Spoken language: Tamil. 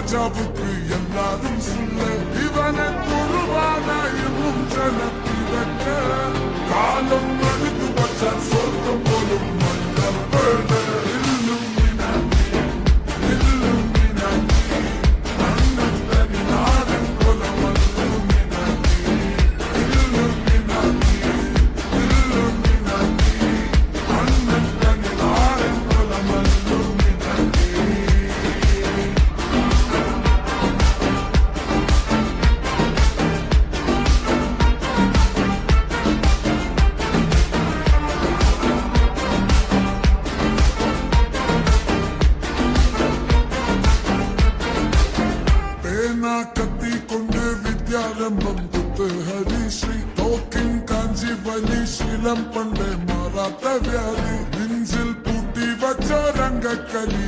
ராஜாவுக்கு எல்லாரும் சொல்ல இவனை குருவானாயும் ஜனத்தி வைக்க காலம் மனிது வச்சான் சொர்க்கம் போலும் மன்னர் பேட கத்தி கொண்டு வித்யாரம்பம் குத்து ஹரிஸ்ரீ தோக்கின் காஞ்சி வலி சீலம் பண்டே மாறாத்த வியாதி நெஞ்சில் பூட்டி வச்ச ரங்க கலி